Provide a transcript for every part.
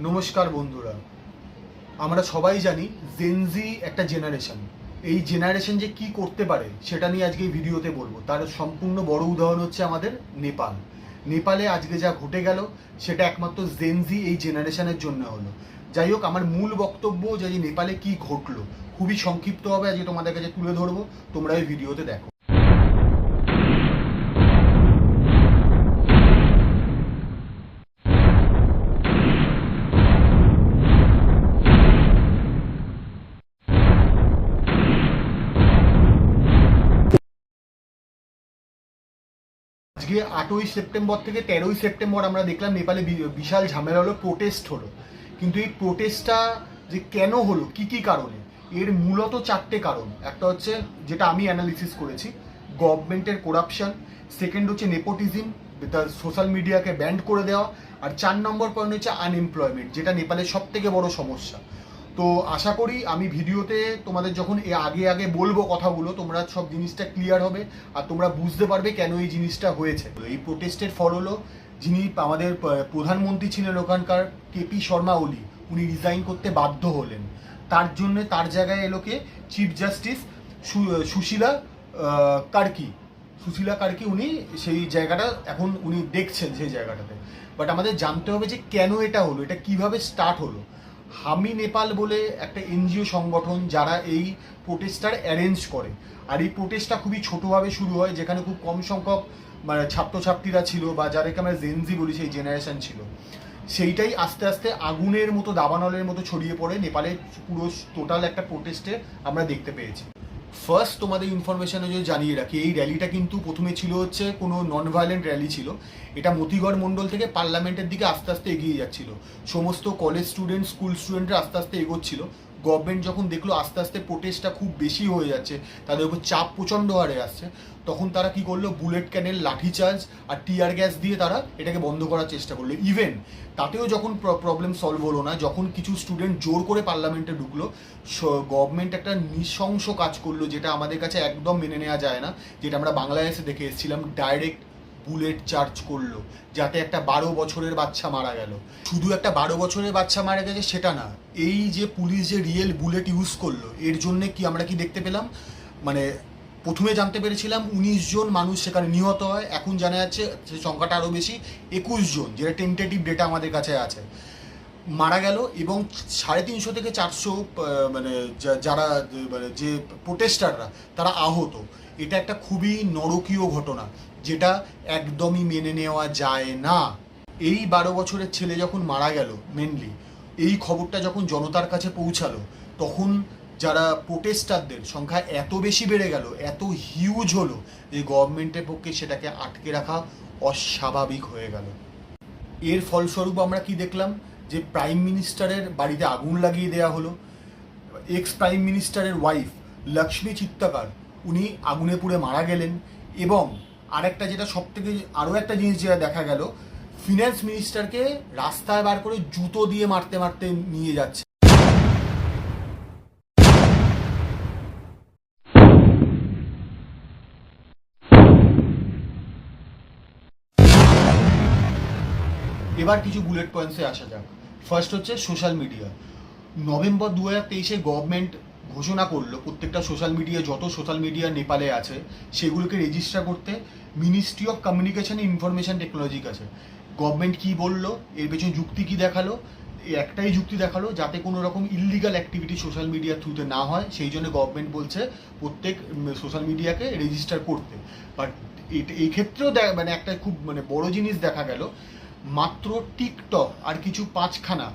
নমস্কার বন্ধুরা, আমরা সবাই জানি জেনজি একটা জেনারেশন। এই জেনারেশন যে কি করতে পারে সেটা নিয়ে আজকে এই ভিডিওতে বলবো। তার সম্পূর্ণ বড় উদাহরণ হচ্ছে আমাদের নেপালে আজকে যা ঘটে গেল সেটা একমাত্র জেনজি এই জেনারেশনের জন্য হলো। যাই হোক, আমার মূল বক্তব্য যে নেপালে কি ঘটলো খুবই সংক্ষিপ্তভাবে আজকে তোমাদের কাছে তুলে ধরবো, তোমরা এই ভিডিওতে দেখো। আজকে 8ই সেপ্টেম্বর থেকে 13ই সেপ্টেম্বর আমরা দেখলাম নেপালে বিশাল ঝামেলা হলো, প্রোটেস্ট হলো। কিন্তু এই প্রোটেস্টটা যে কেন হলো, কি কি কারণে, এর মূলত 4টে কারণ। একটা হচ্ছে, যেটা আমি অ্যানালিসিস করেছি, গভর্নমেন্টের করাপশন। সেকেন্ড হচ্ছে নেপোটিজম, সোশ্যাল মিডিয়াকে ব্যান্ড করে দেওয়া। আর 4 নম্বর পয়েন্ট হচ্ছে আনএমপ্লয়মেন্ট, যেটা নেপালের সব থেকে বড় সমস্যা। তো আশা করি আমি ভিডিওতে তোমাদের যখন আগে আগে বলবো কথাগুলো, তোমরা সব জিনিসটা ক্লিয়ার হবে আর তোমরা বুঝতে পারবে কেন এই জিনিসটা হয়েছে। এই প্রোটেস্টের ফল হলো, যিনি আমাদের প্রধানমন্ত্রী ছিলেন ওখানকার, কেপি শর্মা ওলি, উনি রিজাইন করতে বাধ্য হলেন। তার জন্য তার জায়গায় এলোকে চিফ জাস্টিস সুশীলা কার্কি। উনি সেই জায়গাটা এখন উনি দেখছেন সেই জায়গাটাতে। বাট আমাদের জানতে হবে যে কেন এটা হলো, এটা কিভাবে স্টার্ট হলো। হামি নেপাল বলে একটা এনজিও সংগঠন যারা এই প্রোটেস্টটার অ্যারেঞ্জ করে। আর এই প্রোটেস্টটা খুবই ছোটোভাবে শুরু হয়, যেখানে খুব কম সংখ্যক মানে ছাত্রছাত্রীরা ছিল, বা যাদেরকে আমরা জেনজি বলি, সেই জেনারেশন ছিল। সেইটাই আস্তে আস্তে আগুনের মতো, দাবানলের মতো ছড়িয়ে পড়ে নেপালের পুরো টোটাল একটা প্রোটেস্টে আমরা দেখতে পেয়েছি। ফার্স্ট তোমাদের ইনফরমেশনে যদি জানিয়ে রাখি, এই র্যালিটা কিন্তু প্রথমে ছিল হচ্ছে কোনো নন ভায়োলেন্ট র্যালি ছিল। এটা মতিগড় মণ্ডল থেকে পার্লামেন্টের দিকে আস্তে আস্তে এগিয়ে যাচ্ছিল। সমস্ত কলেজ স্টুডেন্ট, স্কুল স্টুডেন্টরা আস্তে আস্তে এগোচ্ছিল। গভর্নমেন্ট যখন দেখলো আস্তে আস্তে প্রোটেস্টটা খুব বেশি হয়ে যাচ্ছে, তাদের উপর চাপ প্রচণ্ড হারে আসছে, তখন তারা কি করলো, বুলেট ক্যানেল, লাঠিচার্জ আর টিয়ার গ্যাস দিয়ে তারা এটাকে বন্ধ করার চেষ্টা করলো। ইভেন তাতেও যখন প্রবলেম সলভ হলো না, যখন কিছু স্টুডেন্ট জোর করে পার্লামেন্টে ঢুকলো, গভর্নমেন্ট একটা নৃশংস কাজ করলো, যেটা আমাদের কাছে একদম মেনে নেওয়া যায় না, যেটা আমরা বাংলাদেশে দেখে এসেছিলাম। ডাইরেক্ট বুলেট চার্জ করলো, যাতে একটা 12 বছরের বাচ্চা মারা গেল। শুধু একটা 12 বছরের বাচ্চা মারা গেছে সেটা না, এই যে পুলিশ যে রিয়েল বুলেট ইউজ করলো, এর জন্য কি আমরা কি দেখতে পেলাম, মানে প্রথমে জানতে পেরেছিলাম 19 জন মানুষ সেখানে নিহত হয়, এখন জানা যাচ্ছে সংখ্যাটা আরও বেশি, 21 জন, যেটা টেন্টেটিভ ডেটা আমাদের কাছে আছে, মারা গেল। এবং 350 থেকে 400 মানে যারা মানে যে প্রোটেস্টাররা তারা আহত। এটা একটা খুবই নরকীয় ঘটনা, যেটা একদমই মেনে নেওয়া যায় না। এই 12 বছরের ছেলে যখন মারা গেল, মেনলি এই খবরটা যখন জনতার কাছে পৌঁছালো, তখন যারা প্রোটেস্টারদের সংখ্যা এত বেশি বেড়ে গেল, এত হিউজ হলো, যে গভর্নমেন্টের পক্ষে সেটাকে আটকে রাখা অস্বাভাবিক হয়ে গেল। এর ফলস্বরূপ আমরা কি দেখলাম, যে প্রাইম মিনিস্টারের বাড়িতে আগুন লাগিয়ে দেওয়া হলো। এক্স প্রাইম মিনিস্টারের ওয়াইফ লক্ষ্মী চিত্তাকার, উনি আগুনে পুড়ে মারা গেলেন। এবং আরেকটা যেটা সব থেকে আরও একটা জিনিস যেটা দেখা গেল, ফিনান্স মিনিস্টারকে রাস্তায় বার করে জুতো দিয়ে মারতে মারতে নিয়ে যাচ্ছে। এবার কিছু বুলেট পয়েন্টসে আসা যাক। ফার্স্ট হচ্ছে সোশ্যাল মিডিয়া। নভেম্বর 2023-এ গভর্নমেন্ট ঘোষণা করলো প্রত্যেকটা সোশ্যাল মিডিয়া, যত সোশ্যাল মিডিয়া নেপালে আছে সেগুলোকে রেজিস্টার করতে ministry of communication information technology কাছে। গভর্নমেন্ট কি বললো, এর পেছনে যুক্তি কি দেখালো, একটাই যুক্তি দেখালো, যাতে কোনো রকম ইললিগাল অ্যাক্টিভিটি সোশ্যাল মিডিয়ার থ্রুতে না হয়, সেই জন্য গভর্নমেন্ট বলছে প্রত্যেক সোশ্যাল মিডিয়াকে রেজিস্টার করতে। বাট এই ক্ষেত্রেও মানে একটা খুব মানে বড় জিনিস দেখা গেল, মাত্র টিকটক আর কিছু 5খানা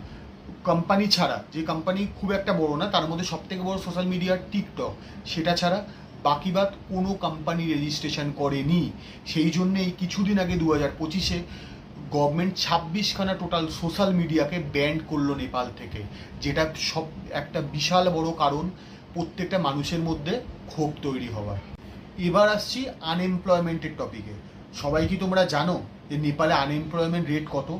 কোম্পানি ছাড়া, যে কোম্পানি খুব একটা বড় না, তার মধ্যে সব থেকে বড় সোশ্যাল মিডিয়া টিকটক, সেটা ছাড়া বাকি বাদ কোনো কোম্পানি রেজিস্ট্রেশন করেনি। সেই জন্য এই কিছুদিন আগে 2025-এ গভর্নমেন্ট 26খানা টোটাল সোশ্যাল মিডিয়াকে ব্যান করলো নেপাল থেকে, যেটা সব একটা বিশাল বড় কারণ প্রত্যেকটা মানুষের মধ্যে ক্ষোভ তৈরি হওয়ার। এবার আসছি আনএমপ্লয়মেন্টের টপিকে। সবাই কি তোমরা জানো যে নেপালে আনএমপ্লয়মেন্ট রেট কত?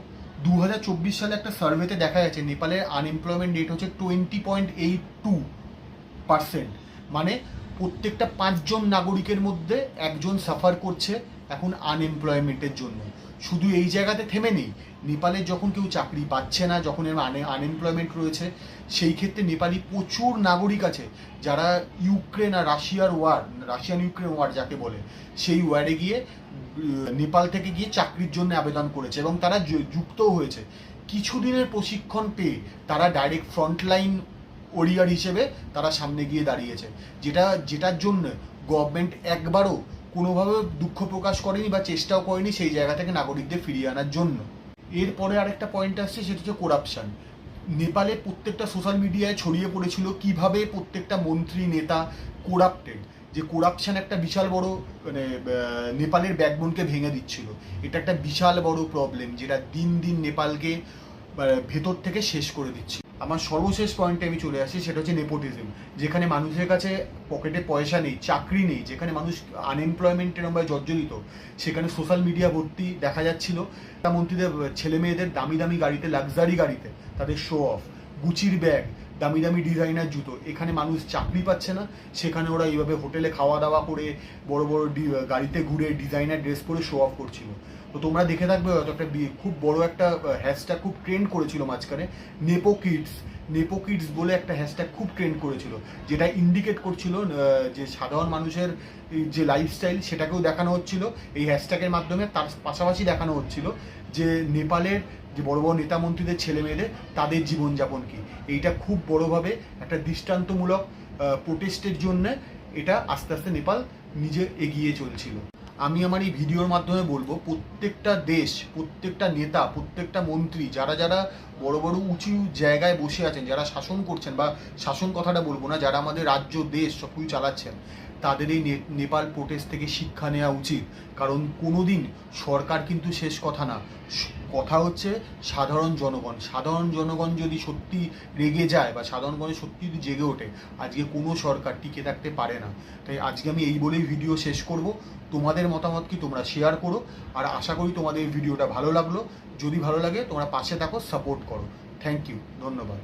2024 সালে একটা সার্ভেতে দেখা যাচ্ছে নেপালের আনএমপ্লয়মেন্ট রেট হচ্ছে 20.82%। মানে প্রত্যেকটা 5 জন নাগরিকের মধ্যে একজন সাফার করছে এখন আনএমপ্লয়মেন্টের জন্য। শুধু এই জায়গাতে থেমে নেই, নেপালে যখন কেউ চাকরি পাচ্ছে না, যখন এর আনএমপ্লয়মেন্ট রয়েছে, সেই ক্ষেত্রে নেপালি প্রচুর নাগরিক আছে যারা ইউক্রেন আর রাশিয়ান ইউক্রেন ওয়ার যাকে বলে, সেই ওয়ারে গিয়ে নেপাল থেকে গিয়ে চাকরির জন্য আবেদন করেছে এবং তারা যুক্তও হয়েছে। কিছুদিনের প্রশিক্ষণ পেয়ে তারা ডাইরেক্ট ফ্রন্টলাইন ওরিয়ার হিসেবে তারা সামনে গিয়ে দাঁড়িয়েছে, যেটার জন্য গভর্নমেন্ট একবারও কোনোভাবে দুঃখ প্রকাশ করেনি বা চেষ্টাও করেনি সেই জায়গা থেকে নাগরিকদের ফিরিয়ে আনার জন্য। এরপরে আরেকটা পয়েন্ট আসছে, সেটা হচ্ছে করাপশান। নেপালে প্রত্যেকটা সোশ্যাল মিডিয়ায় ছড়িয়ে পড়েছিল কিভাবে প্রত্যেকটা মন্ত্রী নেতা করাপ্টেড, যে করাপশান একটা বিশাল বড় মানে নেপালের ব্যাকবোনকে ভেঙে দিচ্ছিল। এটা একটা বিশাল বড় প্রবলেম যেটা দিন দিন নেপালকে ভেতর থেকে শেষ করে দিচ্ছে। আমার সর্বশেষ পয়েন্টে আমি চলে আসি, সেটা হচ্ছে নেপোটিজম। যেখানে মানুষের কাছে পকেটে পয়সা নেই, চাকরি নেই, যেখানে মানুষ আনএমপ্লয়মেন্টের আমরা জর্জরিত, সেখানে সোশ্যাল মিডিয়া ভর্তি দেখা যাচ্ছিল মন্ত্রীদের ছেলে মেয়েদের দামি দামি গাড়িতে, লাক্সারি গাড়িতে তাদের শো অফ, গুচির ব্যাগ, দামি দামি ডিজাইনার জুতো। এখানে মানুষ চাকরি পাচ্ছে না, সেখানে ওরা এইভাবে হোটেলে খাওয়া দাওয়া করে বড় বড় গাড়িতে ঘুরে ডিজাইনার ড্রেস পরে শো অফ করছিল। তো তোমরা দেখে থাকবে হয়তো একটা খুব বড় একটা হ্যাশট্যাগ খুব ট্রেন্ড করেছিল মাঝখানে, নেপো কিডস বলে একটা হ্যাশট্যাগ খুব ট্রেন্ড করেছিল, যেটা ইন্ডিকেট করছিল যে সাধারণ মানুষের যে লাইফস্টাইল সেটাকেও দেখানো হচ্ছিল এই হ্যাশট্যাগের মাধ্যমে। তার পাশাপাশি দেখানো হচ্ছিল যে নেপালের যে বড় বড় নেতা মন্ত্রীদের ছেলে মেয়েদের তাদের জীবনযাপন কি। এইটা খুব বড়োভাবে একটা দৃষ্টান্তমূলক প্রোটেস্টের জন্য এটা আস্তে আস্তে নেপাল নিজে এগিয়ে চলছিল। আমি আমার এই ভিডিওর মাধ্যমে বলবো, প্রত্যেকটা দেশ, প্রত্যেকটা নেতা, প্রত্যেকটা মন্ত্রী, যারা যারা বড় বড় উঁচু জায়গায় বসে আছেন, যারা শাসন করছেন, বা শাসন কথাটা বলবো না, যারা আমাদের রাজ্য দেশ সব কিছু চালাচ্ছেন, তাদের এই নেপাল প্রোটেস্ট থেকে শিক্ষা নেওয়া উচিত। কারণ কোনোদিন সরকার কিন্তু শেষ কথা না, কথা হচ্ছে সাধারণ জনগণ যদি সত্যি রেগে যায় বা সাধারণ সত্যি যদি জেগে ওঠে, আজকে কোনো সরকার টিকে থাকতে পারে না। তাই আজকে আমি এই বলেই ভিডিও শেষ করব। তোমাদের মতামত কি তোমরা শেয়ার করো, আর আশা করি তোমাদের এই ভিডিওটা ভালো লাগলো। যদি ভালো লাগে তোমরা পাশে থাকো, সাপোর্ট করো। থ্যাংক ইউ, ধন্যবাদ।